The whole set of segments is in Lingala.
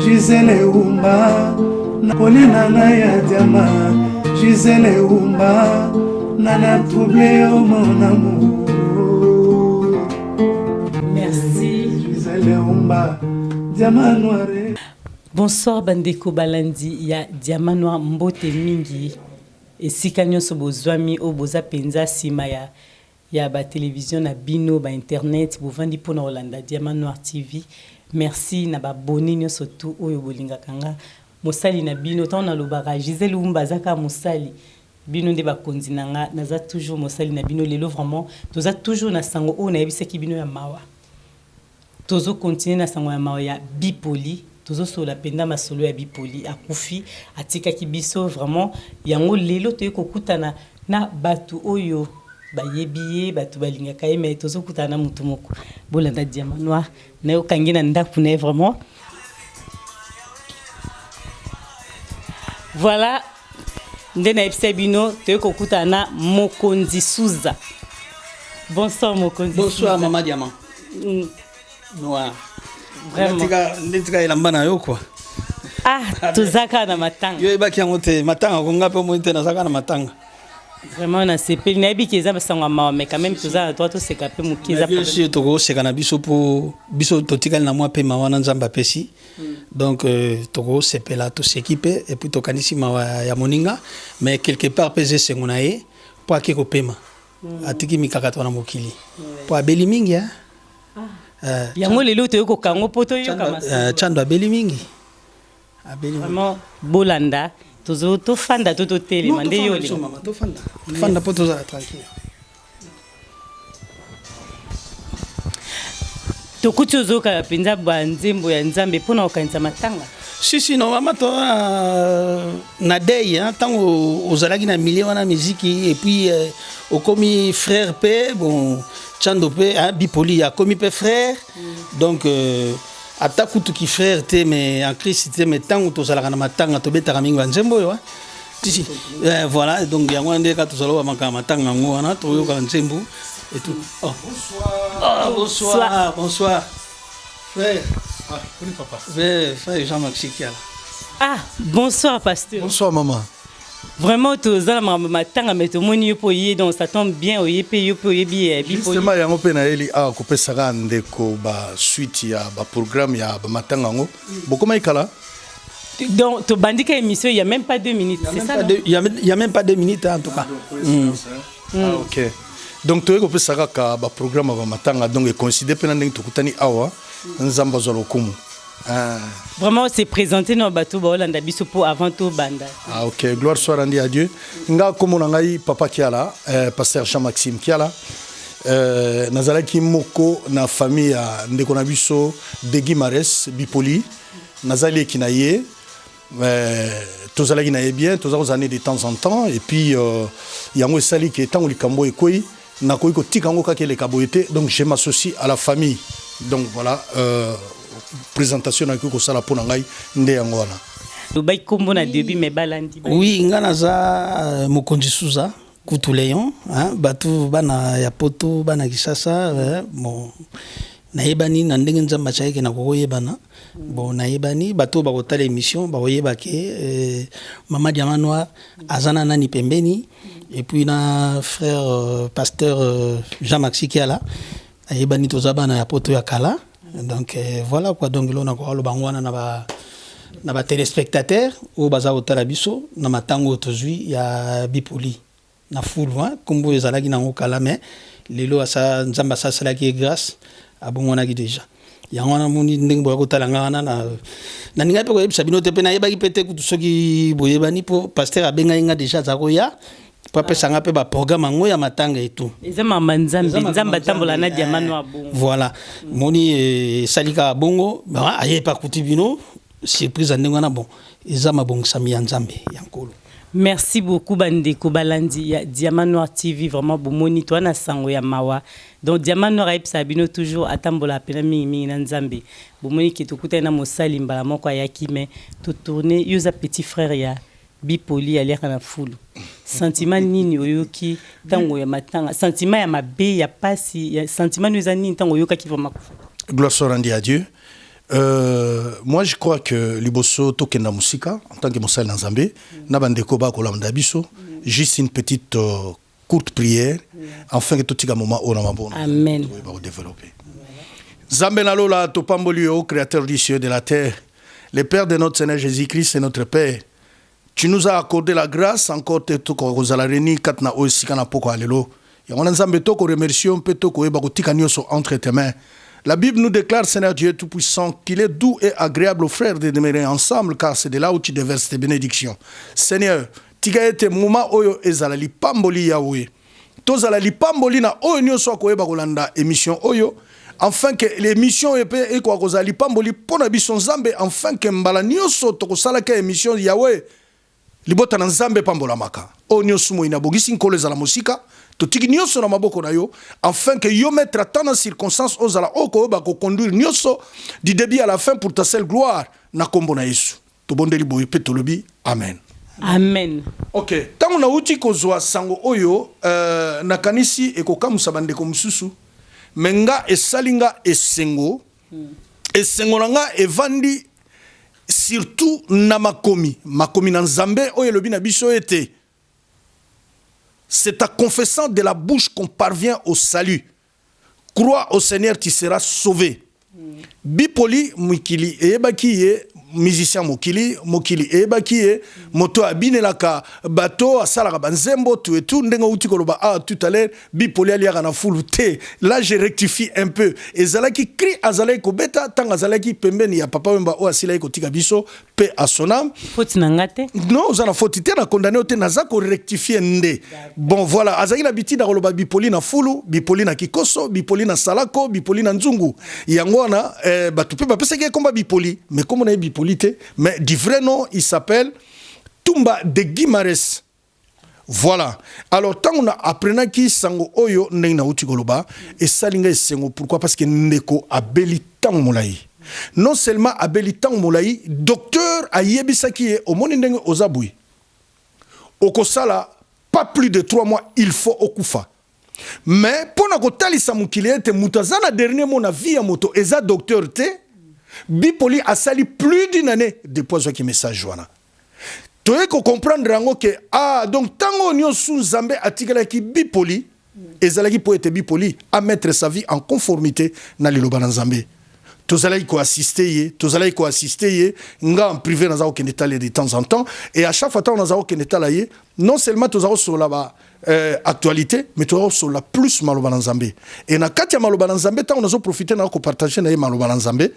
Gisele Umba Napolina na ya diama Gisele Umba Nana troublé au mon amour. Merci Gisele Umba Diamant noir. Bonsoir Bandeko Balandi ya Diamant Noir mbote mingi esika nyonso bozwami o boza penza sima ya ba télévision na bino ba internet bovandi pona Holanda Diamant Noir TV. Merci na ba boni nyonso tu oyo bolinga kanga mosali na bino tant na lobaka Gisele Umba zaka mosali bino nde bakonzi nanga naza toujours mosali na bino lelo vraiment toza toujours na sango o na yebisaki bino ya mawa tozo continuer na sango ya mawa ya bipoli tozo sola penda masolo ya bipoli akufi atika kibiso vraiment yango lelo to ekokutana na batu oyo bayebiye batu balingaka ye mais tozo kutana mutu moko bolanda Diamant Noir na yo kangi na ndaku na vraiment voilà ndena ebisabino to ekokutana Mokonzi Suza. Bonsoir Mokonzi. Bonsoir Maman Diamant. Noir. Vraiment. Ndika elambana yo quoi. Ah, tozaka na matanga. Yo ebaki yango te matanga ko ngape mo te na zaka na matanga. Vraiment na sepeli na ebikeza basanga mawa mais quand même toza toi to sekape mukiza. Bien sûr toko sekana biso po biso totikali na moi pe mawa na nzamba pesi. Donc toko sepela to s'équiper et puis tokanisi mawa ya moninga mais quelque part pese sengonae po akiko pema. Atiki mikaka to na mokili. Po abeli mingi hein. Yango lelo to yoko kango poto yo kama chando abeli mingi. Vraiment bolanda tozo to fanda to tele mande yo le mama to fanda fanda poto za tranquille. To kutuzo ka penza banzembo ya nzambe pona okanisa matanga. Si non mama to na day hein tango ozalaki na milieu wana musique et puis au commis frère P bon Chando P bipoli a commis P frère donc ataku tu ki frère te mais en Christ te mais tango to zalaka na matanga to betaka mingi banzembo yo si voilà donc yango ande ka to zalo ba matanga ngo wana to yo ka nzembo et tout. Oh bonsoir bonsoir frère. Ah, oui, papa. Frère Jean-Maxime Kiala. Ah, bonsoir pasteur. Bonsoir maman. Vraiment tous za matanga mais to moni yo po yé donc ça tombe bien oye pe yo po yebi bipoli. Justement yango pe na eli a ko pesa ka ndeko ba suite ya ba programme ya ba matanga ngo. Bokoma ikala. Donc to bandika émission il y a même pas 2 minutes, c'est ça? Il y a même pas 2 minutes en tout cas. Ah OK. Donc to ko pesa ka ba programme ba matanga donc e considéré pe na ndenge to kutani awa nzamba zolo kumu. Vraiment c'est présenté dans bateau ba Holanda biso po avant tout banda. Ah OK, gloire soit rendue à Dieu. Nga komona ngai papa Kiala, pasteur Jean-Maxime Kiala. Nazalaki moko na famille ya ndeko na biso de Guimares bipoli. Nazali kinaye tozalaki na bien, tozako années de temps en temps et puis yango esali ke tango likambo ekoi na koyi ko tikango ka kele kaboyete donc je m'associe à la famille. Donc voilà présentation na ko sala pona ngai nde yango wana. Dubai kombo na début mais balandi. Oui, ngana za Mokonzi Suza kutu Léon hein batu bana ya poto bana kisasa bon naibani na ndenge nzamba chaike na koyebana bon naibani batu ba kotala émission ba koyeba ke Maman Diamant Noir azana nani pembeni et puis na frère pasteur Jean-Maxime Kiala naibani tozabana ya poto ya kala. Donc voilà quoi donc là on a quoi le bangwana na ba téléspectateurs au baza otala biso na matango tozui ya bipoli na full hein kombo ezalaki na ngokala mais lelo asa nzamba sa sala ki grâce abongona ki déjà yango na moni ndenge boya kotala ngana na ninga pe ko yebisa bino te pe na yebaki pete kutu soki boyebani po pasteur abenga inga déjà zakoya papa sanga pe ba programme ngo ya matanga et tout ezama manzambe nzamba tambola na Diamant Noir bongo voilà moni salika bongo ba aye pa kutibino surprise ndengana bon ezama bongo sami ya nzambe ya nkolo. Merci beaucoup bandeko balandi ya Diamant Noir TV vraiment bomoni toi na sango ya mawa donc Diamant Noir epsa bino toujours atambola pena mingi na nzambe bomoni ki tokuta na mosali mbala moko ya kime to tourner yoza petit frère ya bipoli aliaka na fulu sentiment nini oyoki tango ya matanga sentiment ya mabe ya pasi ya sentiment nous nini tango oyoka ki vraiment gloire soit rendue à Dieu. Moi, je crois que Liboso Tokenda Musika, en tant que Moussal Nzambé, Nabande Koba Kolamda Biso, juste une petite courte prière, afin que tout le monde ait Amen. développer. Zambé Nalola, Topambolio, créateur du ciel et de la terre, le Père de notre Seigneur Jésus-Christ et notre Père, tu nous as accordé la grâce encore te toko rosalareni katna osikana poko alelo. Et on a Nzambé toko remercions pe toko eba kotika nyoso entre tes mains. La Bible nous déclare, Seigneur Dieu Tout-Puissant, qu'il est doux et agréable aux frères de demeurer ensemble, car c'est de là où tu déverses tes bénédictions. Seigneur, tika ete muma oyo ezalali pamboli Yahweh. Tozalali pamboli na oyo nyoso akoyeba kolanda émission oyo, afin que l'émission epe ekwa kozali pamboli pona biso Nzambe, afin que mbala nyoso tokosalaka émission Yahweh libota na Nzambe pambola maka. Oyo nyoso mo inabogisi nkolo ezala musika. Totiki nyoso na maboko na yo, afin que yo mettre tant en circonstance aux ala oko ba ko conduire nyoso du début à la fin pour ta seule gloire na kombo na Yesu. To bondeli boye pe tolobi amen. Amen. OK, tango na uti kozwa sango oyo na kanisi ekokamusa bandeko mususu menga esalinga esengo esengo nanga evandi surtout na makomi na Nzambe oyo lobi na biso ete. C'est en confessant de la bouche qu'on parvient au salut. Crois au Seigneur, tu seras sauvé. Bipoli, Mukili, Ebakiye, musicien Mokili, Ebakiye, Moto Abinelaka, Bato, Asalara Banzembo, tout et tout, Ndenga Utikoloba, tout à l'heure, Bipoli Aliara na foulouté. Là, je rectifie un peu. Et Zalaki crie Azalai Kobeta, tant Azalaki Pembeni, ya Papa Wemba, O Asilai Kotigabiso, paix à son âme. Faut n'angate? Non, vous en a faute, tu as condamné au Tenazako rectifier Ndé. Bon, voilà, Azali l'habitude d'Aroloba Bipoli na Foulou, Bipoli na Kikoso, Bipoli na Salako, Bipoli na Nzungu. Yangwana, tu peux pas penser qu'il y a combat Bipoli, mais comme on a Bipoli, mais du vrai nom, il s'appelle Tumba de Guimares. Voilà. Alors, tant on a appris qui sango oyo nena utigoloba et salinga sengo. Pourquoi? Parce que Ndeko abelitan moulaï. Non seulement abelitan moulaï, docteur a yebisaki e au monendenge ozaboui. Okosala, pas plus de 3 mois, il faut okufa. Mais pour na kotalisa mukile te mutazana dernier mot na vie à moto eza docteur te. Bipoli a sali plus d'une année depuis ce message joana. Tu es comprendre que donc tango nyo sous Nzambe atikala ki bipoli ezalaki pour être bipoli à mettre sa vie en conformité na liloba na Nzambe. Tozalaki ko assister nga en privé na zao kenetale de temps en temps et à chaque fois on zao kenetala ye non seulement tozao sur la actualité mais tozao sur la plus maloba na Nzambe. Et na kati ya maloba na Nzambe tant on a profiter na ko partager na maloba na Nzambe.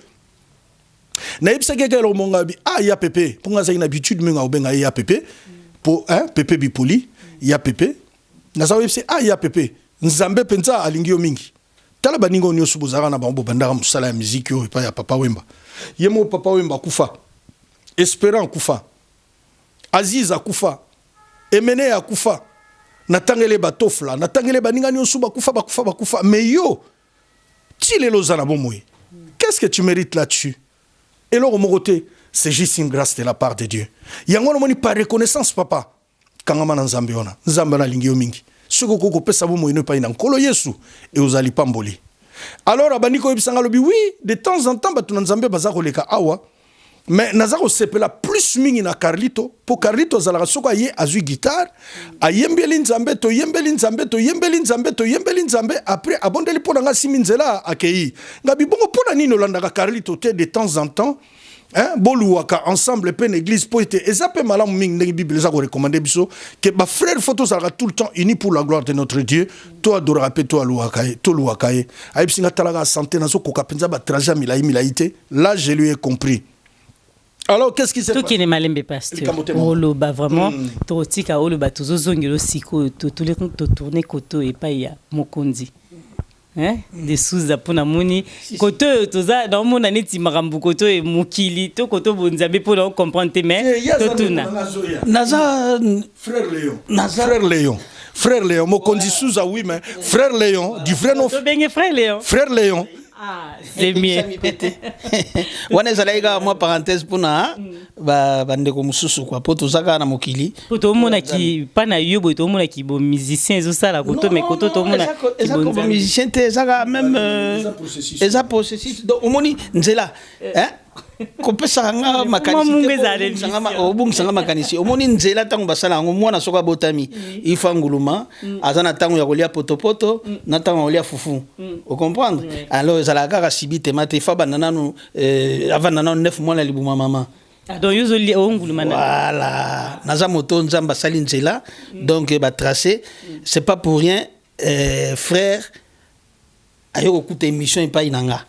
Na yebisa keke lo mongabi ya pepe pour nga za une habitude menga obenga ya pepe pour pepe bipoli ya pepe na za yebisa ya pepe Nzambe penza alingi yo mingi tala baningo nyoso bozara na bango bandaka musala ya musique yo epa ya Papa Wemba yemo Papa Wemba kufa Espérant kufa Aziz akufa Emene akufa natangele batofla natangele baninga nyoso bakufa mais yo tile lozana bomoye qu'est-ce que tu mérites là-dessus? Et là, au côté, c'est juste une grâce de la part de Dieu. Il y a un par reconnaissance, papa. Quand on a Nzambe, Nzambe na lingi mingi. Ce que vous pesa bomo ino pa ina kolo Yesu et aux ali pamboli. Alors abaniko ebisanga lobi oui, de temps en temps batu Nzambe bazako leka awa. Mais nazako sepela plus mingi na Carlito, pour Carlito zalaka soko ye azui guitare, ayembeli Nzambe to yembeli Nzambe après abondeli pona nga siminzela akei. Ngabi bongo pona nino landaka Carlito te de temps en temps. Boluwaka ensemble peine église poète et ça peut malam ming ngi bible za ko recommander biso que ba frère photo sera tout le temps unis pour la gloire de notre Dieu. Toi adora pe toi luwakaye to luwakaye ayibsinga talaga santé nazo kokapenza ba trajet milaïté. Là je lui ai compris. Alors qu'est-ce qui s'est passé? Tout qui est malembe pasteur. Olo ba vraiment to tika olo ba tozo zongelo siko to les to tourner koto et pas ya mokonzi. Des sous pona moni koto toza dans mon année ti marambu koto et mukili to koto bonzabe pour comprendre mais to tuna. Naza frère Léon mokonzi sous oui mais frère Léon du vrai nom. To bengue frère Léon. Frère Léon c'est mieux. Wana ezalaika moi parenthèse pona ba ndeko mususu kwa poto zaka na mokili. Poto mona ki pana yobo to mona ki bo musicien zo sala koto mais koto to mona ki bo musicien te zaka même eza processus donc omoni nzela kopesa nga makanisi obungisanga makanisi omoni nzela tango basala ngo mwana soka botami ifa nguluma azana tango ya kolia potopoto na tango ya kolia fufu o comprendre alors ezalaka ka sibite mate fa banana avant nana 9 mois la libuma mama donc yozoli onguluma voilà naza moto nzamba sali nzela donc ba tracé c'est pas pour rien frère ayo kokuta émission epai nanga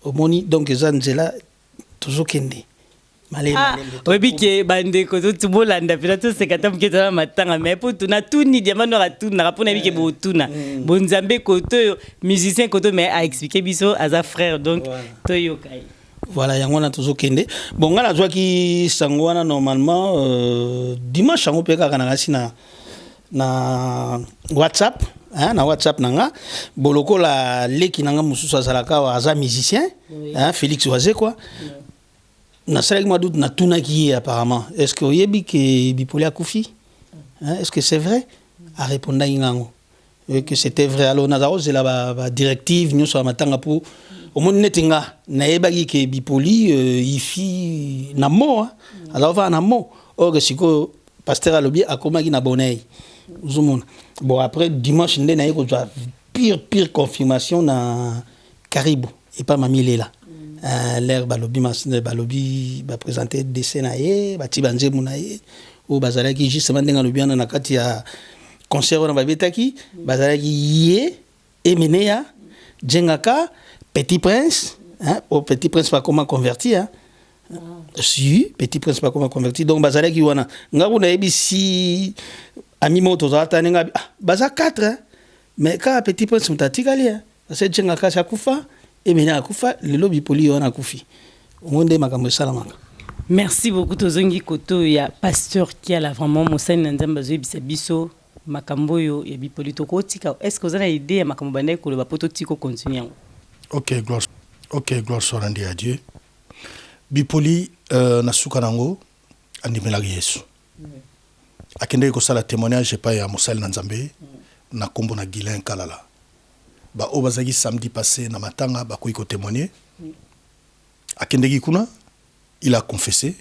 omoni donc eza nzela toujours kende oyebi ke bandeko tobolanda mpena tosekata moke tozala matanga mais po tuna tuni diamano atunaka mpona yebi ke botuna bonzambe koto oyo musicien koto mais aexplike biso aza frère donc toyoka ye voilà yango wana tozokende bon nga nazwaki sango wana normalement dimanche yango mpe kaka nakasi na whatsapp na WhatsApp nanga bolokola leki nanga mususu azalaka aza musicien Félix Oazé quoi na salaki ma doute na tunaki apparemment est-ce que oyebi que Bipoli akufi est-ce que c'est vrai a répondu ngango que c'était vrai alors nazaro zela ba directive nyoso matanga pour au monde netinga na yebaki que Bipoli ifi na mo alors va na mo or siko pasteur alobi akomaki na bonei zumuna bon après dimanche ndé na yeko pire confirmation na Caribou et pas mamie là l'air balobi ba présenter dessin na ye ba tibanze munaye o bazalaki justement ndenga lobiana na kati ya concert na babetaki bazalaki ye emeneya jengaka Petit Prince au Petit Prince pas comment converti si Petit Prince pas comment converti donc bazalaki wana ngaku na yebi si ami moto zata nenga baza 4 mais quand Petit Prince mutatikali c'est jenga kasi akufa emena akufa lelo Bipoli wana akufi onde makambo salamanga. Merci beaucoup tozongi koto ya pasteur qui a la vraiment mosani nzamba zo biso makambo yo ya Bipoli tokotika est-ce que vous avez idée ya makambo banda ko le bapoto tiko continuer. OK gloire soit rendue à Dieu. Bipoli na suka nango andimela Yesu. Akende ko sala témoignage pa ya mosali na Nzambe na kombo na Guilain Kalala ba obazaki samedi passé na matanga ba ko témoigner akende kuna il a confessé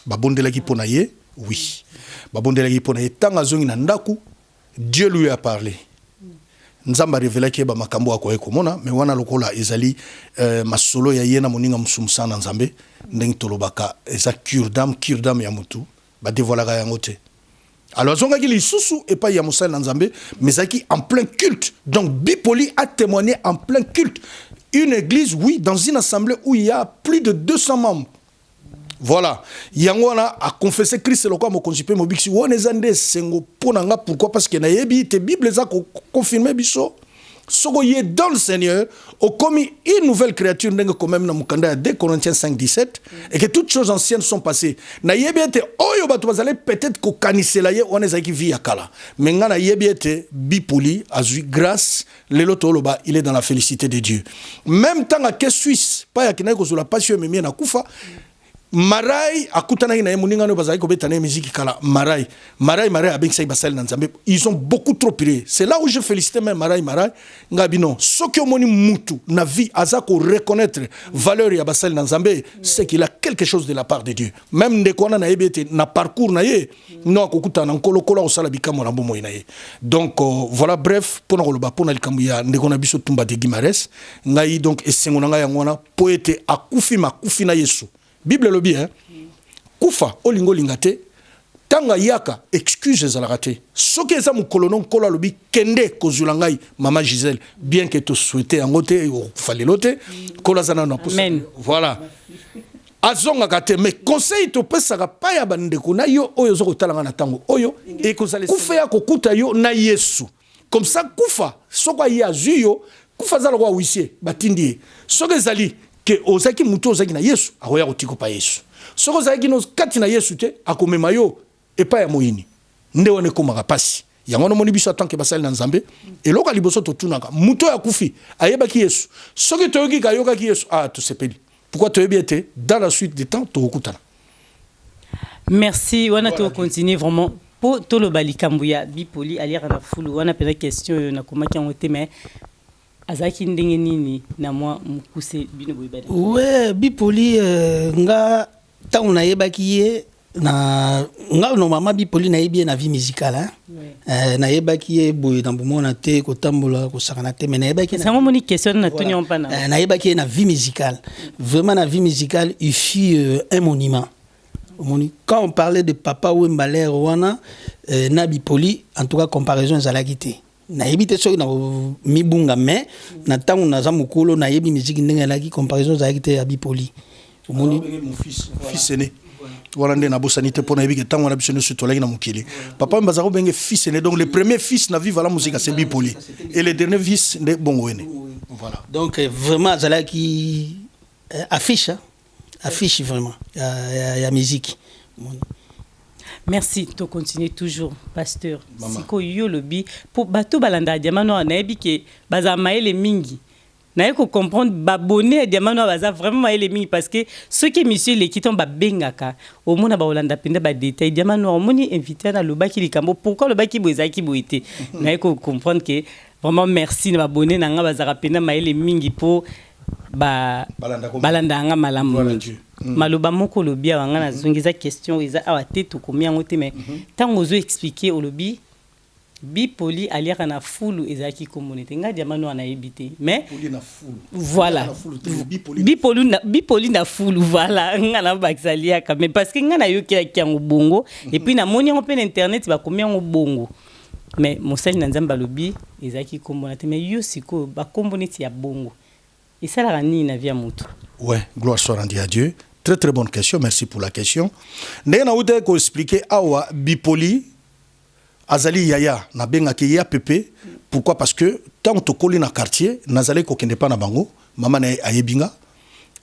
ba bondelaki pona ye oui ba bondelaki pona ye tanga zongi na ndaku Dieu lui a parlé Nzamba révélé ke ba makambo akoye komona mais wana lokola ezali masolo ya yena moninga musumsa na Nzambe ndeng tolobaka eza cure d'âme ya mutu ba dévoilaka yango te. Alors zongaki lisusu et pas ya mosali na Nzambe mais zaki en plein culte. Donc Bipoli a témoigné en plein culte. Une église oui dans une assemblée où il y a plus de 200 membres. Voilà, Yangwana a confessé Christ le quoi mo consiper mo biksi wona zande sengo ponanga pourquoi parce que na yebi te Bible za confirmer biso soko yé dans le Seigneur au commis une nouvelle créature ndenge quand même na mukanda 2 Corinthiens 5:17 et que toutes choses anciennes sont passées na yebi te oyo bato bazale peut-être ko kanisela ye wona zaki vi yakala mais nga na yebi te Bipoli azui grâce lelo toloba il est dans la félicité de Dieu même temps à que Suisse pas ya kina ko la passion memie na kufa Marai akutana na muninga no bazali ko betana musique kala Marai avec ça basal na Nzambe ils ont beaucoup trop prié c'est là où je félicite même Marai ngabino sokyo moni mutu na vie azako reconnaître valeur ya basal na Nzambe c'est qu'il a quelque chose de la part de Dieu même ndekona na yebete na parcours na ye no akukutana nkolokola osala bikamo na bomo na ye donc voilà bref pona koloba pona likambu ya ndekona biso tumba de Guimares ngai donc esengo na ngai ngona poète akufi makufi na Yesu Bible le bien kufa olingo lingate tanga yaka excuse za la raté soki eza mukolono kola lobi kende kozula ngai mama Gisèle bien que tu souhaitais ngote fallait lote kola zana na posa voilà azonga kate mais conseil to pesa pa ya bandeko na yo oyo zoko talanga na tango oyo e kozale kufa ya kokuta yo na Yesu comme ça kufa soko ya zuyo kufa za lo wisie batindi soki ezali que ozaki mutu ozaki na Yesu akoya kotiko pa Yesu soko ozaki no kati na Yesu te akomema yo epa ya moyini nde wane komaka pasi yango no moni biso tant que basali na nzambe et loka liboso to tunaka muto ya kufi ayeba ki Yesu soki toyoki kayoka ki Yesu to sepeli pourquoi toyebi été dans la suite du temps to okutana. Merci, on a tout continué vraiment pour tout le balikambuya bipoli alira na fulu on a peut question na koma ki ngote mais azaki ndenge nini na moi mukuse bino boyebada. Ouais, bipoli nga ta on ayebaki ye na nga normalement bipoli na yebi na vie musicale hein. Na yebaki ye boy na bomona te ko tambola ko sakana te mais na yebaki na ça moni question na tuni on pas na yebaki na vie musicale. Vraiment na vie musicale il fut un monument. Quand on parlait de Papa Wembaler wana na bipoli en tout cas comparaison ezalaki te. Na yebi te soki na mibunga mais na tango na za mukolo na yebi musique ndenge elaki comparaison ezalaki te ya bipoli. Mon fils aîné. Voilà ndé na bosanité pour na yebi que tango na biso sur tolaki na mukili. Papa Mbazaro benge fils aîné donc le premier fils na vivre la musique c'est bipoli et le dernier fils de Bongwene. Voilà. Donc vraiment ezalaki affiche affiche vraiment la musique. Merci, tu continues toujours, pasteur. Siko yo lobi pour bato balanda diamano na yebi ke baza maele mingi. Na yeko comprendre babonné diamano baza vraiment maele mingi parce que ceux qui monsieur les qui tomba bengaka au mona ba olanda penda ba détail diamano moni invité na lobaki likambo pourquoi lobaki boezaki boité. Na yeko comprendre que vraiment merci na babonné na nga baza penda maele mingi pour balanda nga malamu maloba moko lobi anga na zongeza question eza awa te to komia ngote mais tango zo expliquer olobi bipoli aliaka na fulu ezaki communauté nga diamano na ebité mais voilà bipoli na fulu voilà nga na baxaliaka mais parce que nga na yoki yango bongo et puis na moni on peut internet ba komia ngo bongo mais mosali na nzamba lobi ezaki communauté mais yo siko ba communauté ya bongo. Et ça la rani na via mutu. Ouais, gloire soit rendue à Dieu. Très très bonne question, merci pour la question. Ndena ude ko expliquer awa bipoli azali yaya na benga ke ya pepe. Pourquoi? Parce que tant to koli na quartier nazali ko kende pa na bango, mama na ayebinga.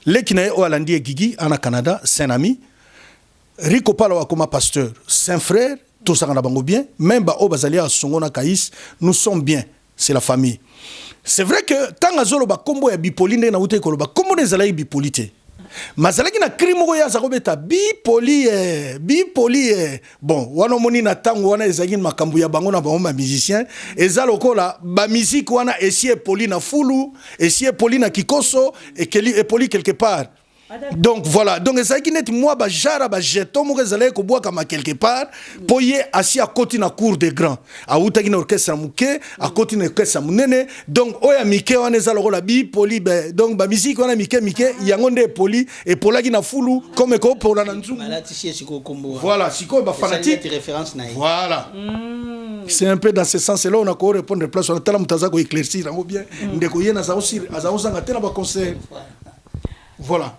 Lekina o alandi Gigi ana Canada, saint ami. Rico pala comme pasteur, saint frère, tout ça na bango bien, même ba o bazali a songona kaïs, nous sommes bien, c'est la famille. C'est vrai que tant azolo ba kombo ya bipoli ndé na uté koloba kombo nezala bipolité. Mazalaki na krimo ya zakobeta bipoli bon wana moni na tango wana ezaki makambu ya bango na bango ba musicien ezalo kola ba musique wana esie poli na fulu esie poli na kikoso et poli quelque part. Donc voilà, donc ezaki net moi ba jara ba jeton mo ezala ko boa kama quelque part poye asi à côté na cour des grands a utaki na orchestre muke a côté na orchestre munene donc oya mike wana ezala ko la bipoli donc ba musique wana mike yango nde poli et polaki na fulu comme ko pour na nzungu voilà siko ba fanatique référence na voilà c'est un peu dans ce sens là on a ko répondre place on tala mutaza ko éclaircir ngo bien ndeko yena za aussi azanga tena ba conseil voilà.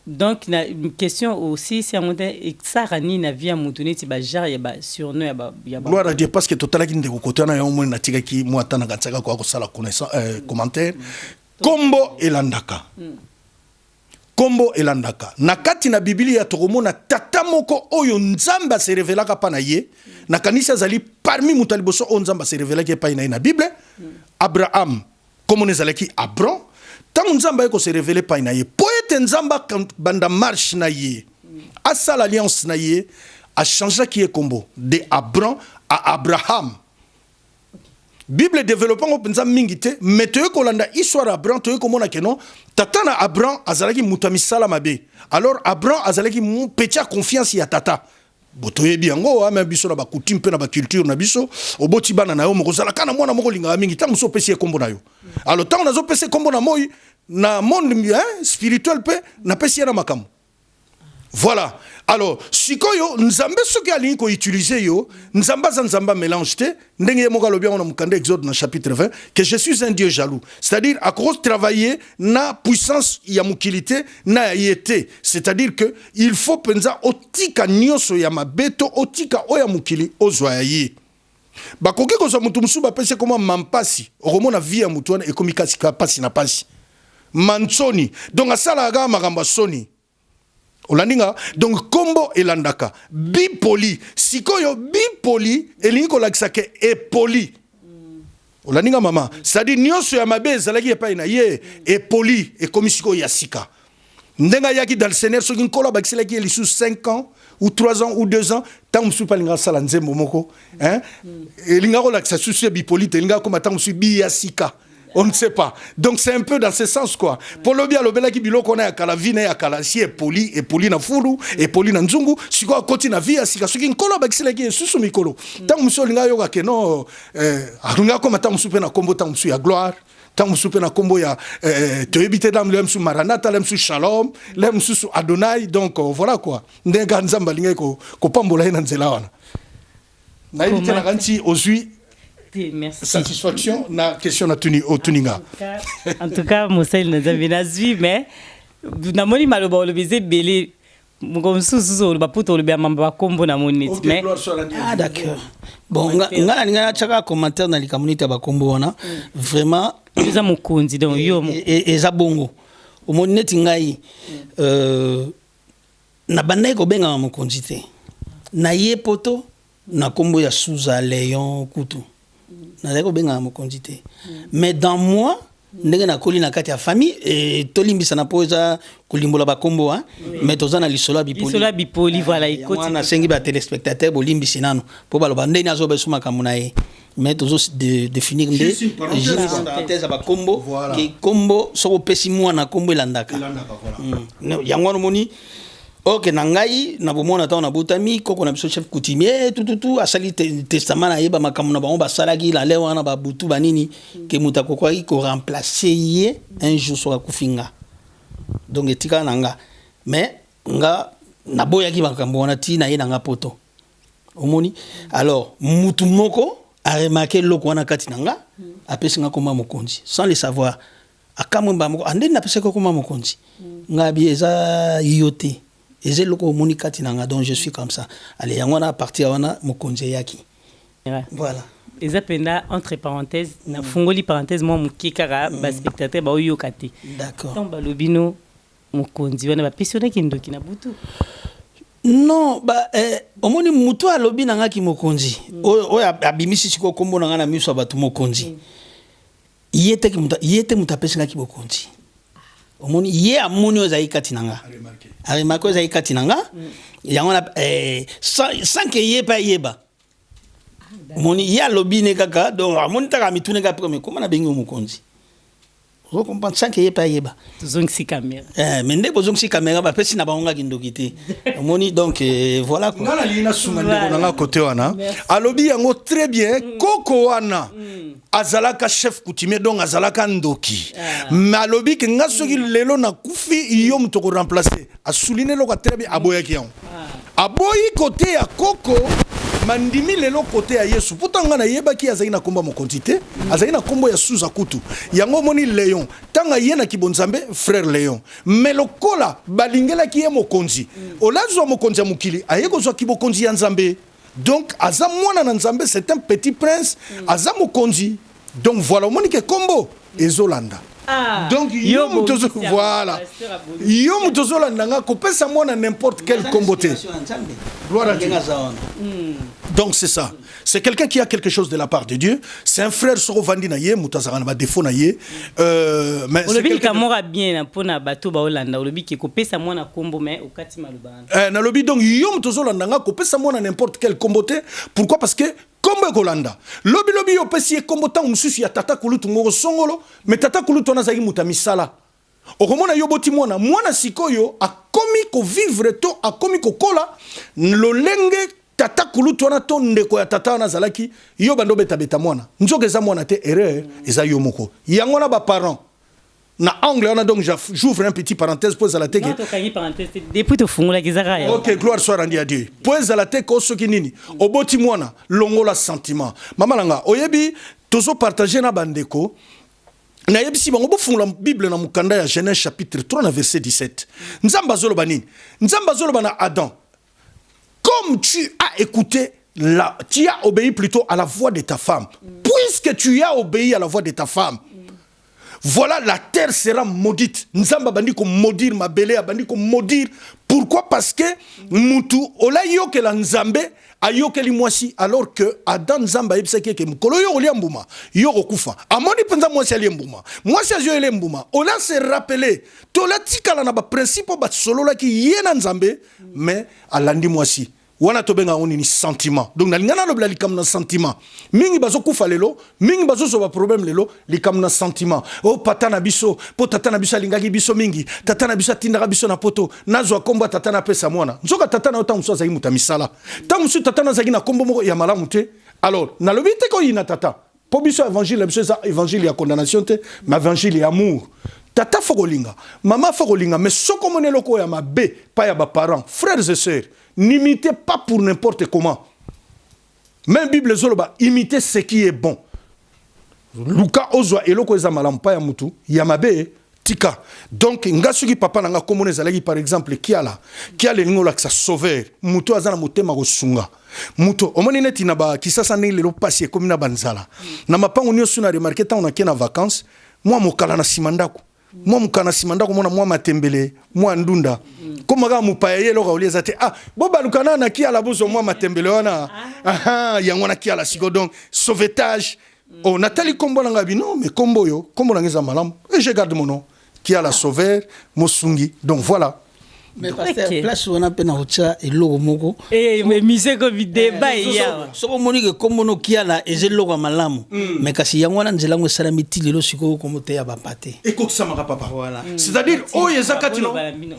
Donc une question aussi c'est et ça rani na via mutune ti ba jar ya ba surnom ya ba gloire à Dieu parce que total ki ndeko côté na yo mo na tika ki mo atana gatsaka ko sala connaissance commentaire kombo elandaka kombo elandaka na kati na biblia to komona tata moko oyo nzamba se révélaka pa na ye na kanisa zali parmi mutaliboso o nzamba se révélaka pa na bible Abraham comme nezalaki Abram tant nzamba ko se révéler pa na ye poète nzamba banda marche na ye a ça l'alliance na ye a changé qui est combo de Abram à Abraham. Bible développant au penza mingite mais te ko landa histoire Abraham te ko mona keno tata na Abraham azalaki mutamisala mabe alors Abraham azalaki mu petit confiance ya tata botoye biango ama biso na ba coutume pe na ba culture na biso oboti bana na yo moko zala kana mwana moko linga mingi tango so pesi kombo na yo alors tango nazo pesi kombo na moi na monde spirituel pe na pesi na makamu voilà alors sikoyo nzambe soki alingi ko utiliser yo nzamba mélange te ndenge mo kalobi on mukande Exode na chapitre 20 que je suis un Dieu jaloux c'est-à-dire à cause travailler na puissance ya mukilité na yete c'est-à-dire que il faut penza otika nyoso ya mabeto otika oya mukili ozwa yi bakoki ko so mutu musuba pese koma mampasi okomona vie ya mutu wana ekomikasi ka pasi na pasi mansoni donc asala ga magamba soni Olandinga donc kombo elandaka bipoli sikoyo bipoli elingi kolakisa ke epoli olandinga mama c'est-à-dire nyonso ya mabe ezalaki epai na ye epoli ekomi sikoyo ya sika ndenga yaki dans le Seigneur soki nkolo bakiselaki elisu 5 ans ou 3 ans ou 2 ans tant musu pa linga sala nzembo moko hein elinga kolakisa susu bipoli te elinga koma tant musu bi ya sika. On ne sait pas. Donc c'est un peu dans ce sens quoi. Pour le bien le bela ki biloko na ya kala vie na ya kala si est poli na fulu et poli na nzungu siko koti na vie asika soki nkolo bakisela ki susu mikolo. Tant musu linga yoka ke no alinga koma tant musu pe na kombo tant musu ya gloire. Tant musu pe na kombo ya te ebite dam le musu maranata le musu shalom le musu Adonai donc voilà quoi. Ndenga nzamba linga ko pambola na nzela wana. Na ebite na kanti ozui. Merci. Satisfaction na question na tuni au tuninga. En tout cas, Moussel nous a bien suivi, mais na moni maloba le baiser belé. Comme sous le baputo le bien mamba combo na moni. Mais ah d'accord. Bon, nga chaka commentaire na la communauté ba combo wana vraiment nous a mukonzi donc yo et za bongo. Au moni neti ngai na bandai ko benga mukonzi te. Na ye poto na combo ya Souza Léon Kutu. Nazako benga mokonzi te mais dans moi ndenge na koli na kati ya famille et tolimbisa na poza kolimbola ba kombo hein mais tozana lisolo bipoli voilà ikoti na sengi ba téléspectateur bolimbisi nano po baloba ndenge azobe suma kamuna ye mais tozo définir ndé parenthèse ba kombo ki kombo soko pesi mwana kombo elandaka voilà yango no moni ok nangai na bomona ta na botami koko na biso chef coutumier tout asali testament na yeba makamu na bango basalaki la lewa na ba butu banini ke muta kokwa ko remplacer ye un jour so kufinga donc etika nanga mais nga na boyaki makambo wana ti na ye nanga poto omoni alors mutu moko a remarqué loko wana kati nanga apesi nga koma mokonzi sans le savoir akamwemba moko ande na pesa ko koma mokonzi nga bieza yote et loko moni kati nanga donc je suis comme ça allez yangona partir wana mokonzi yaki voilà les appena entre parenthèses na fungoli parenthèse moi mukikara ba spectateur ba oyokati d'accord donc ba lobino mokonzi wana ba pensionné kindoki na butu non ba omoni mutu alobi nanga ki mokonzi o abimisi siko kombo nanga na miso abatu mokonzi yete muta pesinga ki mokonzi omoni ye amoni ozai kati nanga a remarqué ozai kati nanga yango na sans que ye pa yeba omoni ye alobi ne kaka donc amoni taka mitune ka premier comment na bengi mokonzi vous comprenez sans que ye pa yeba tozongisi caméra mais ndé bozongisi caméra ba pesi na bango kindoki te omoni donc voilà quoi ngala lina sunga ndeko nanga côté wana alobi yango très bien koko wana azalaka chef coutumier donc azalaka ndoki mais alobi ke nga soki lelo na kufi yo mutoko remplacer a souligner lo ka très bien aboyaki yango aboyi côté ya koko mandimi lelo côté ya Yesu pourtant nga na yebaki azali na komba mokonzi te azali na kombo ya Souza Kutu yango moni Léon tanga yena kibonzambe frère Léon mais lokola balingela ki ye mokonzi olazwa mokonzi ya mukili ayeko zwa kibokonzi ya Nzambe donc aza mwana na Nzambe c'est un petit prince aza mokonzi donc voilà moni ke kombo ezolanda donc yo mutozo voilà yo mutozo landanga ko pesa mwana n'importe quel kombo te gloire à Dieu. Donc c'est ça. C'est quelqu'un qui a quelque chose de la part de Dieu. C'est un frère soro vandi na ye mutazarana ba défaut na ye. Mais c'est quelqu'un qui mora bien pona bato ba Holanda. Olobi ki ko pesa mwana kombo mais okati malubana. Na lobi donc yo mutozo landanga ko pesa mwana n'importe quel kombo te. Pourquoi? Parce que kombo kolanda. Lobi yo pesi kombo ta mususu ya tata kulutu ngoro songolo, mais tata kulutu na zaki mutamisala. Okomona yo boti mwana sikoyo akomi ko vivre to akomi ko kola lolenge tata kulutu wana to ndeko ya tata wana zalaki yo bando beta mwana nzoke za mwana te erreur eza yo moko yango na ba parents na angle on a donc j'ouvre un petit parenthèse pour la teke depuis to fungola kizaka ya OK gloire soit rendue à Dieu pour la teke ko soki nini oboti mwana longola sentiment mama langa oyebi tozo partager na bandeko na yebisi bango bo fungula Bible na mukanda ya Genèse chapitre 3 na verset 17 nzamba zoloba nini nzamba zoloba na Adam comme tu as écouté tu as obéi plutôt à la voix de ta femme puisque tu as obéi à la voix de ta femme voilà, la terre sera maudite. Nzamba bandi ko maudire mabele, bandi ko maudire. Pourquoi? Parce que mutu ola yoke la nzambe ayoke li mwasi, alors que Adam nzamba yebsake ke mukolo yo oli mbuma yo okufa. Amoni penza mwasi ali mbuma. Mwasi azo ele mbuma. Ola se rappeler tola tikala na ba principe ba solo la ki yena nzambe mais alandi mwasi. Wana tobenga oni ni sentiment. Donc na lingana lobla likam na sentiment. Mingi bazo kufa lelo, mingi bazo so ba problème lelo, likam na sentiment. Oh pata na biso, po tata na biso lingaki biso mingi, tata na biso tindaka biso na poto, nazo akomba tata na pesa mwana. Nzoka tata na ota muso zaki mutamisala. Ta muso tata na zaki na kombo moko ya malamu te. Alors, na lobi te ko yina tata. Po biso évangile, biso za évangile ya condamnation te, mais évangile ya amour. Tata fokolinga, mama fokolinga, mais soko monelo ko ya mabe, pas ya ba parents, frères et sœurs. N'imitez pas pour n'importe comment. Même Bible Zoloba, imitez ce qui est bon. Luka ozwa eloko eza malamu pa ya mutu, yamabe tika. Donc ngasuki papa nanga komone zalaki par exemple kiala lingola ksa sauveur, mutu azana motema ko sunga. Mutu omoni neti na ba kisasa ne lelo pasi ekomi na banzala. Na mapango nyoso na remarquer tant on a kena vacances, moi mokala na simandako. Moi mukana simanda ko mona moi matembele moi ndunda koma ga mupaya yelo ka uliza te boba lukana na kia la bozo moi matembele wana yango na kia la siko donc sauvetage Nathalie kombo na ngabi non mais kombo yo kombo na ngeza malam et je garde mon nom kia la sauveur mosungi donc voilà. Mais pasteur, place on a peine à ocha et logo moko. Mais mise ko débat ya. Soko monique comme mono kia la et logo malamu. Mais kasi yango na nzela ngo sala mitili lo siko ko mote ya bapate. Et ko sama papa. Voilà. C'est-à-dire o yezakati no.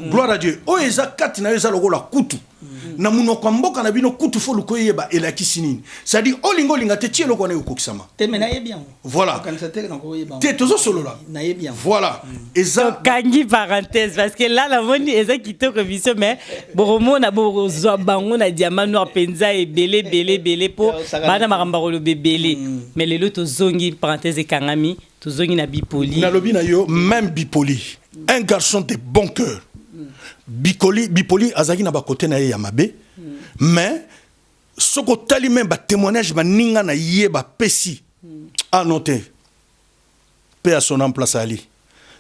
Gloire à Dieu. O yezakati na yeza logo la kutu. Na muno kwa mboka na bino kutu fo luko yeba elakisi nini. C'est-à-dire o lingo linga te tie loko na okokisama. Te mena ye bien. Voilà. Na ko yeba. Te tozo solo là. Na ye bien. Voilà. Eza kangi parenthèse parce que là la moni eza kito revision mais boromo na bozwa bango na diamant noir penza et belé po bana makamba ko le belé mais lelo to zongi parenthèse kangami to zongi na bipoli. Na lobi na yo même bipoli. Un garçon de bon cœur. Bipoli azaki na ba côté na ya mabe mais soko tali même ba témoignage ba ninga na ye ba pesi noté paix à son en place ali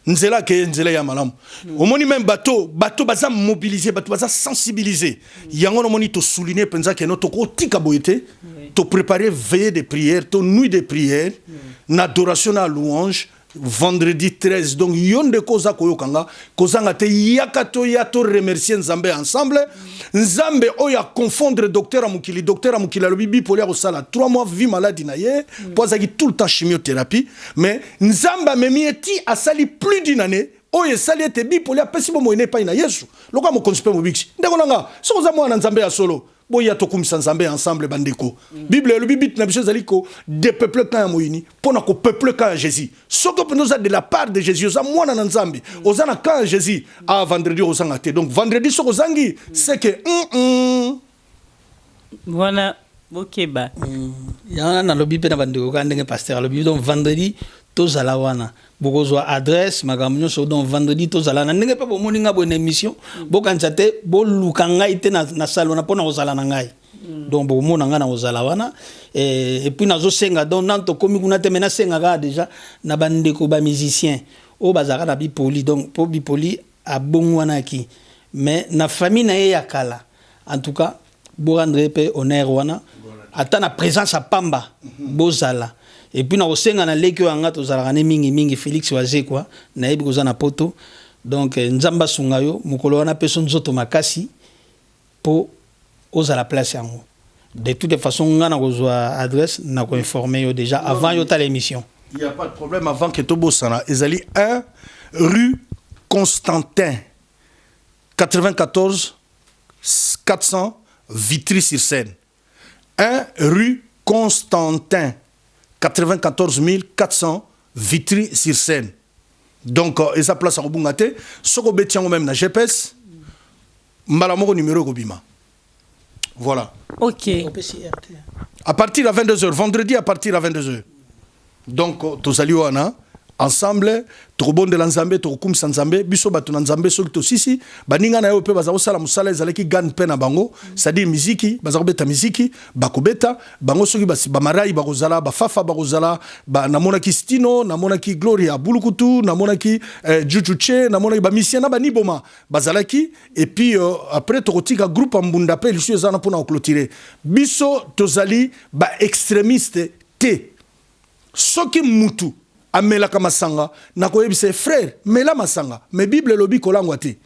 nzela ke nzela ya malamu omoni même bateau baza mobiliser bateau baza sensibiliser yango no moni to souligner penza ke no to ko tika boyete to préparer veillée de prière to nuit de prière na adoration na louange vendredi 13 donc yonde koza koyokanga kozanga te yakato yato remercier nzambe ensemble nzambe oya confondre docteur amukili alobi bipoli ya kosala 3 mois vie maladie na ye pozaki tout le temps chimiothérapie mais nzambe memi eti asali plus d'une année oye sali ete bipoli apesi bomo ene pa na Yesu lokwa mo konsipe mobiksi ndeko nanga soko za mwana nzambe ya solo boya to kumisa nzambe ensemble bandeko bible le bibit na biso zaliko de peuple quand moyini pona ko peuple quand Jésus soko penoza de la part de Jésus za mwana na nzambe ozana quand Jésus a vendredi ozanga te donc vendredi soko zangi c'est que voilà OK ba ya na lobi pe na bandeko ka ndenge pasteur lobi donc vendredi tozala wana bokozwa adresse makambo nyonso donc vendredi tozala na ndenge pe bomoninga bo na émission bokanisa te boluka ngai te na salona pona kozala na ngai donc bomona nga na kozala wana et puis nazo senga donc nanto komi kuna te mena senga ga déjà na bandeko ba musicien o bazaka na bipoli donc po bipoli a bongwana ki mais na famille na ye ya kala en tout cas bo rendre pe honneur wana ata na présence a pamba bozala. Et puis na osenga na leki anga tozalaka ne mingi Félix waze quoi na yebi kozana poto donc nzamba sungayo mukolo wana peso nzoto makasi po oza la place yango de toute façon nga na kozwa adresse na ko informer yo déjà avant yo ta l'émission. Il y a pas de problème avant que to bosana ezali 1 rue Constantin 94 400 Vitry-sur-Seine. 1 rue Constantin 94 400 Vitry-sur-Seine. Donc, esa place en Bungate, soko betiango même na GPS, malamoko numéro kobima. Voilà. OK. À partir de 22h, vendredi à partir de 22h. Donc, tozali wana ensemble tokobondela nzambe tokokumisa nzambe biso bato na nzambe soki tosisi baninga na yo mpe baza kosala mosala ezalaki gane mpe na bango c'est-à-dire miziki baza kobeta miziki bakobeta bango soki bamarai bakozala bafafa bakozala namonaki stino namonaki gloria bulukutu namonaki jujuche namonaki bamisien na baniboma bazalaki et puis après tokotika groupe mbunda mpe lisu eza na mpona koclotire biso tozali baextrémiste te soki mutu amelaka masanga nakoyebisa frère mela masanga mais bible lobi kolangwa te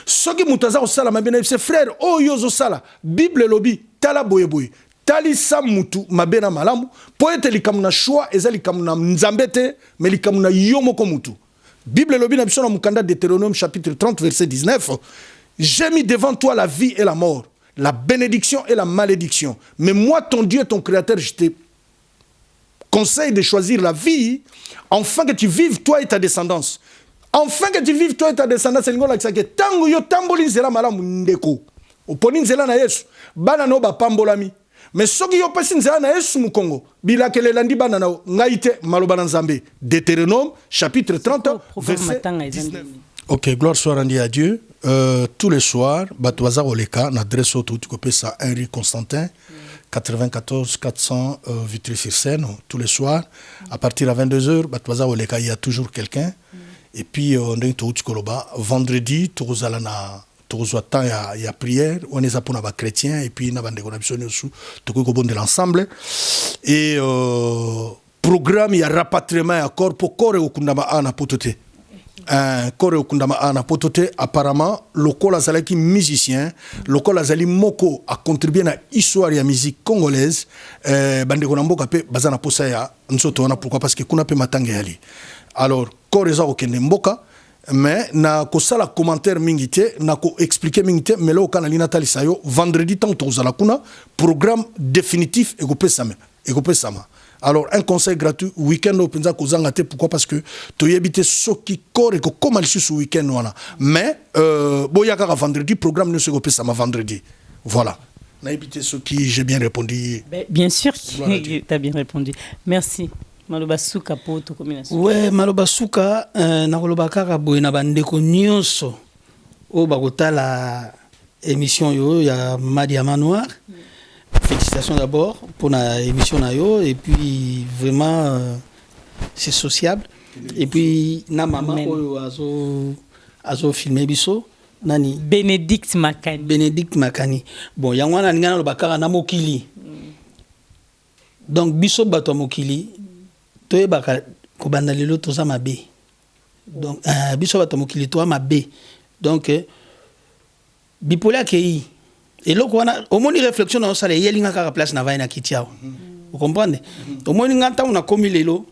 soki mutu aza kosala mabe na yebisa frère oyo ozosala bible lobi tala boyeboye talisa mutu mabe na malamu po ete likamu na choix eza likamu na nzambe te mais likamu na yo moko mutu bible lobi na biso na mukanda Deutéronome chapitre 30 verset 19 j'ai mis devant toi la vie et la mort la bénédiction et la malédiction mais moi ton Dieu ton créateur je te conseille de choisir la vie afin que tu vives toi et ta descendance. Enfin que tu vives toi et ta descendance, c'est que tango yo tamboli nzela malamu ndeko. Oponi nzela na Yesu, bana no ba pambolami. Mais soki yo pasi nzela na Yesu mukongo, bila kele landi bana na ngaite maloba na Nzambe. Deutéronome chapitre 30 verset 19. OK, gloire soit rendue à Dieu. Tous les soirs, batwaza oleka na adresse au tout copé ça Henri Constantin. 94 400 Vitry-sur-Seine tous les soirs à partir de 22h il y a toujours quelqu'un et puis on est tout koloba vendredi tozala na tozwa temps il y a prière on est pour les chrétiens et puis na bande connexion sous tout ko bon de l'ensemble et programme il y a rapatriement à corps pour corps au kundama ana potote corps au kundama ana potote apparemment lokola zalaki musicien lokola zali moko a contribué na histoire ya musique congolaise bande ko mboka pe bazana posa ya nsoto wana pourquoi parce que kuna pe matanga yali alors corps eza okende mboka mais na ko sala commentaire mingi te na ko expliquer mingi te mais lo kana lina talisa yo vendredi tant tozala kuna programme définitif et ko pesama. Alors, un conseil gratuit, week-end au Penza Kozangate, pourquoi? Parce que tu y habites ce qui corps et que comme elle ce week-end, mais, boyaka vendredi, programme ne se repose ça vendredi. Voilà. N'habitez ce qui, j'ai bien répondu. Bien sûr que tu as bien répondu. Merci. Maloba Souka pour ta combinaison. Ouais, Maloba Souka, na Maloba Karaboy, na bandeko nyonso, au Bagota la émission yo, ya Madiama Noir. Félicitations d'abord pour l'émission Nayo et puis vraiment c'est sociable et puis na maman azo filmé biso nani Bénédicte Makani bon yangwana ngana lo bakara na mokili donc biso bato mokili toye baka ko banda lelo toza mabe donc biso bato mokili to mabe donc bipola kei. Et là, au moins, une réflexion dans ça, il y a une place na vaina kitiao. Vous comprenez? Au moins, une temps on a commis les lots.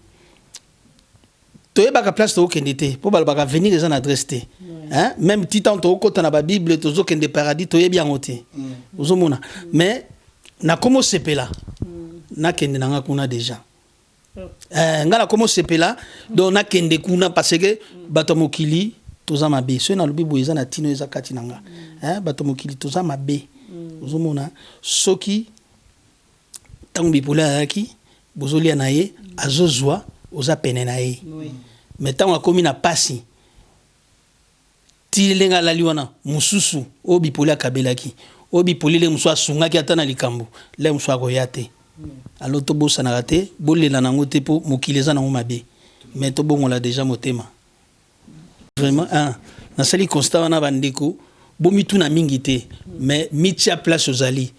Tu es pas place au kendete pour pas venir les en adresse. Hein? Même petit temps au côté na ba Bible, tu as des paradis, tu es bien noté. Vous avez mais na comment c'est là? Na kende na kuna déjà. Ngala comment c'est là? Donc na kende kuna parce que batomokili toza mabe. So na lubi boyeza na tino eza kati nanga. Hein? Batomokili toza mabe. Uzomona soki tangi bipula yaki bozolia na ye azozwa oza pene na ye mais tango akomi na pasi ti lenga lali wana mususu o bipula kabelaki o bipulile musu asungaki atana likambo le musu akoyate alo to bosa na raté bolela nango te po mokileza nango mabe mais to bongola déjà motema vraiment na sali constat wana bandeko bomitu na mingite mais mitia place ozali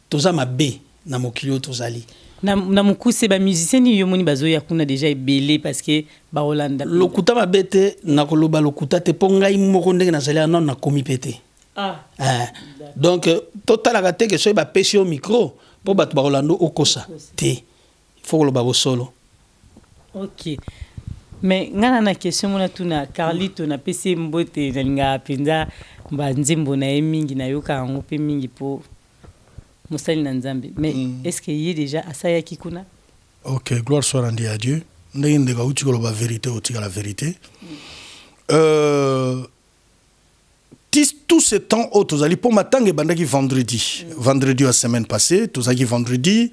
toza mabe na mokilio tozali na mukuse ba musicien yo moni bazoya kuna déjà ebelé parce que ba Hollanda lokuta mabete na koloba lokuta te pongai moko ndenge na zali non na komi pété donc total la te que so ba pesi au micro po ba Hollando okosa te il faut koloba bo solo. OK. Mais ngana na question mona tuna Carlito na pesi mbote na linga penza banzimbo na mingi na yoka ngope mingi po musali na Nzambe. Mais est-ce qu'il y a déjà asaya kikuna? OK, gloire soit rendue à Dieu. Ndenge uti ko la vérité uti la vérité. tout ce temps tozali pour matange bandaki vendredi vendredi la semaine passée tozaki vendredi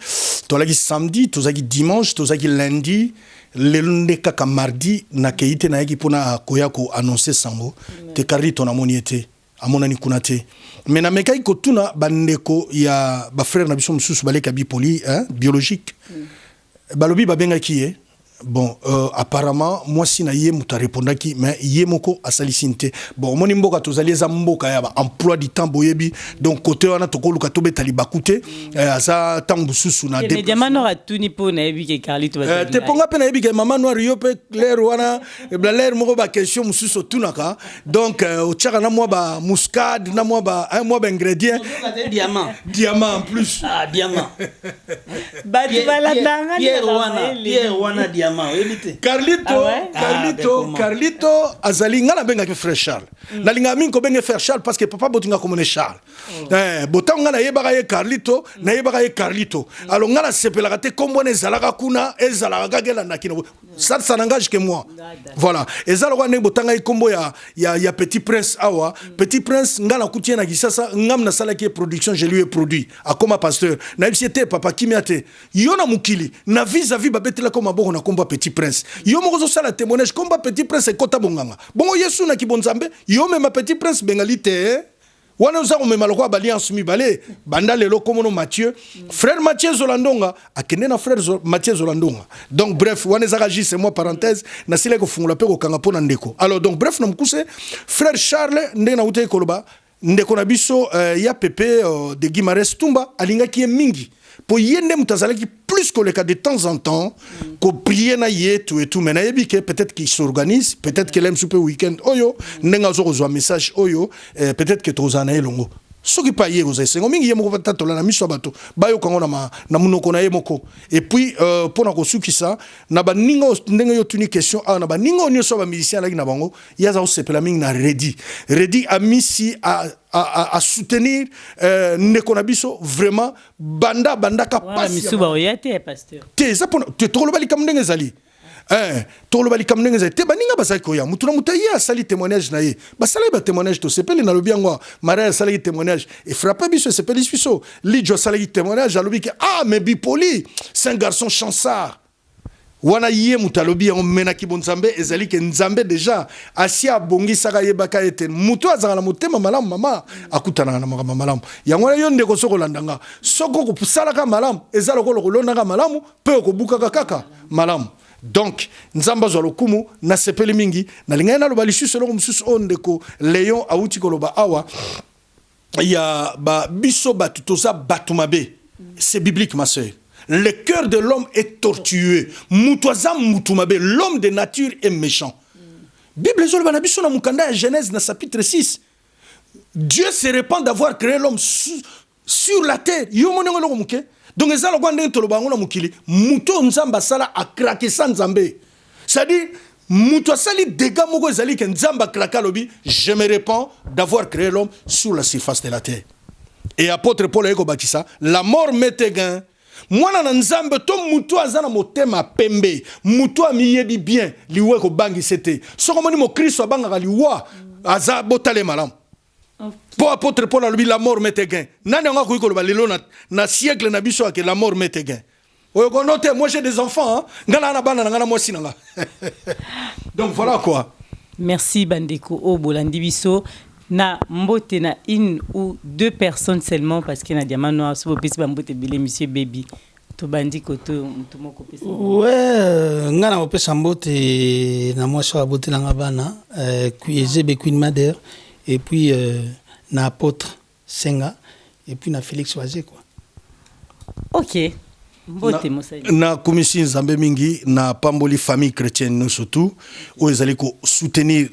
tozaki samedi tozaki dimanche tozaki lundi le kaka mardi na keite na yaki pona koya ko annoncer sango te Carlito na moniete amonani kunate mais na mekai ko tuna bandeko ya ba frère na biso mususu baleka bipoli biologique balobi babenga ki bon apparemment moi si na ye muta répondaki mais ye moko asalisinte bon moni mboka tozali za mboka ya ba emploi du temps boyebi donc côté wana tokoluka tobetali bakute asa tangu susu na de Diamant Noir atuni po na yebi ke Carlito te ponga pe na yebi ke Maman Noir yo pe clair wana blaler moko ba question mususu tunaka donc o tchaka na moi ba muscade na moi ba ingrédient diamant en plus diamant Pierre wana diamant Carlito azali ngala benga ke frère Charles na linga min ko benga frère Charles parce que papa botinga comme Charles botanga na yebaka ye Carlito na yebaka ye Carlito alors ngala sepela te kombo ne zalaka kuna ezalaka gela na kino ça n'engage que moi voilà ezalaka ne botanga ye kombo ya Petit Prince awa Petit Prince ngala kutie na kisasa ngam na sala ki production je lui ai produit a comme pasteur na ibisiete papa kimiate yona mukili na vis-à-vis babetela comme aboko na kombo Petit Prince yo moko zo sala témoignage kombo Petit Prince e kota bonganga bongo Yesu na kibonzambe yo mema Petit Prince bengalite wana uza komema lokwa balliance mibale banda lelo komono Mathieu frère Mathieu Zolandonga akende na frère Mathieu Zolandonga donc bref wana ezaka juste moi parenthèse na sile ko fungula pe ko kanga pona ndeko alors donc bref na mkuse frère Charles ndenge na ute koloba ndeko na biso ya Pepe de Guimarães Tumba alinga ki mingi po yende mutazalaki plus que le cas de temps en temps ko prier na yetu et tout mais na yebi que peut-être qu'il s'organise peut-être qu'il aime super week-end oyo ndenga zo zo message oyo peut-être que tozana elongo soki pa ye oza sengo mingi ye moko patatola na miso bato bayo kango na munoko na ye moko et puis pona ko sukisa na ba ningo ndenge yo tuni question na ba ningo nyoso ba musicien laki na bango ya za osepela mingi na ready a misi à soutenir ndeko biso vraiment banda kapasi misuba oyate pasteur te ça pona te tolo bali kam ndenge zali tolo bali kam ndenge zali te baninga basaki koya mutuna mutayi asali témoignage na ye basala ba témoignage to sepeli na lobi yango Maria asali témoignage et frappé biso sepeli biso lijo asali témoignage alobi ke mais Bipoli c'est un garçon chansard wana ye mutalobi yango mena ki bonzambe ezali ke nzambe déjà asia bongi saka yebaka ete muto azaka na motema malamu mama akutana na makamba malamu yango yo ndeko soko landanga soko ko pusala ka malamu ezalo ko londa ka malamu pe ko buka kaka malamu donc nzamba zo lokumu na sepeli mingi na linga na loba lisusu lo mususu ondeko Léon auti koloba awa ya ba biso batutoza batumabe c'est biblique ma sœur. Le cœur de l'homme est tortueux. L'homme de nature est méchant. Bible na mukanda Genèse na chapitre 6. Dieu se répand d'avoir créé l'homme sur la terre. Donc ezalo kwa ndenge toloba ngona mukili muto nzamba sala a craquer sans nzambe. C'est-à-dire muto sali dégâts moko ezali ke nzamba kraka lobi je me répands d'avoir créé l'homme sur la surface de la terre. Et apôtre Paul eko bakisa la mort m'est égain. Mwana na nzambe to mutu azana motema pembe mutu amiyebi bien liwe ko bangi sete soko moni mo Kristo abanga liwa aza botale malam po apôtre Paul alobi la mort m'est égain nani nga ko ikoloba lelo na siècle na biso que la mort m'est égain oyo ko note moi j'ai des enfants ngana na bana ngana moi sinanga donc voilà quoi. Merci bandeko o bolandi biso na mbote na une ou deux personnes seulement parce que na Diamant Noir so bopesi ba mbote bile monsieur baby to bandi koto mtumoko pesa ngana opesa mbote na moi so abote langa bana Ezebe Queen Mother et puis na apôtre Senga et puis na Félix Wazé quoi. OK. Na commission Nzambe mingi na pamboli famille chrétienne surtout où ils allaient soutenir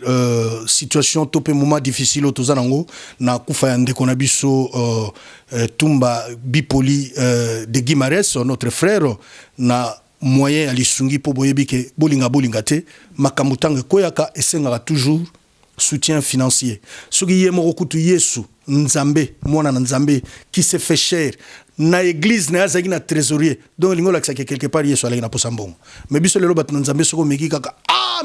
situation topé moment difficile au tozanango na kufa yande kona biso Tumba Bipoli de Guimarães notre frère na moyen ali sungi po boyebi ke bolinga te makamutanga koyaka esenga toujours soutien financier soki ye moko kutu Yesu Nzambe mwana na Nzambe qui se fait cher na église na azaki na trésorier donc lingo la quelque part Yesu ala na posambongo mais biso lelo bat na Nzambe soko meki kaka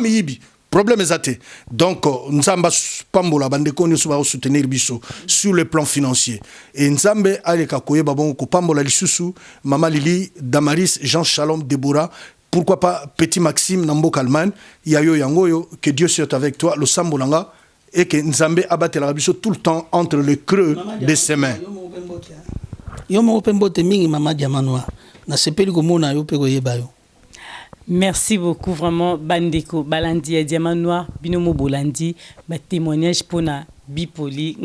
miyibi problème ezate. Donc nzamba pambola bandeko nyonso ba soutenir biso sur le plan financier. Et nzambe aleka koyeba bon ko pambola lisusu Mama Lili, Damaris, Jean Shalom, Deborah, pourquoi pas Petit Maxime Nambo Kalman, Yayo Yangoyo, que Dieu soit avec toi, le Sambolanga, et que Nzambe abatte la biso tout le temps entre le creux de ses mains. Yo mo pembote mingi Mama Diamanoa. Na sepeli ko mona yo pe ko yeba yo. Merci beaucoup, vraiment, Bandeko, Balandi, Diamanoa, Binomo Bolandi, ma témoignage pour na Bipoli,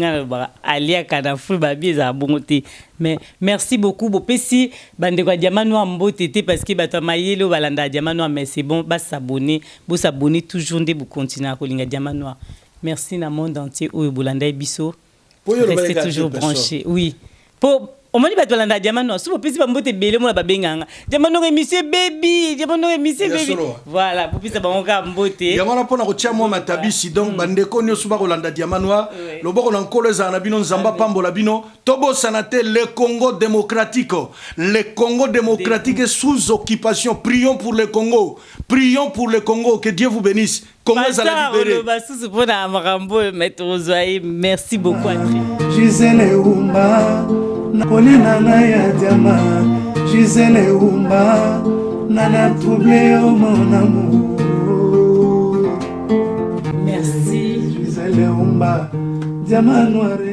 Alia Kadafou, Babi, Zabongote. Mais merci beaucoup, Bopesi, Bandeko, Diamanoa, Mbotete, parce que Batamaïelo, Balanda, Diamanoa, mais c'est bon, s'abonner toujours, vous continuer à Kolinga Diamanoa. Merci, dans le monde entier, où Bolanda et Bisso. Restez toujours branchés. Oui. Au moins, il va te Diamanoa. Si vous pouvez pas mbote belé, moi, Babenganga. Diamanoa, monsieur baby. Diamanoa, monsieur baby. Voilà, vous pouvez pas mbote. Diamanoa, pour nous retirer moi, ma tabisi. Donc, Bandeko, nous sommes Rolanda Diamanoa. Le bon, on a encore les Anabino, Zamba Pambola Bino. Tobo Sanate, le Congo démocratique. Le Congo démocratique est sous occupation. Prions pour le Congo. Prions pour le Congo. Que Dieu vous bénisse. Congo est à la libérer. Merci beaucoup, André. Gisèle Oumba. Colina Naya Diama, Gisèle Oumba, Nana troublé mon amour. Merci. Gisèle Oumba, Diama Noire.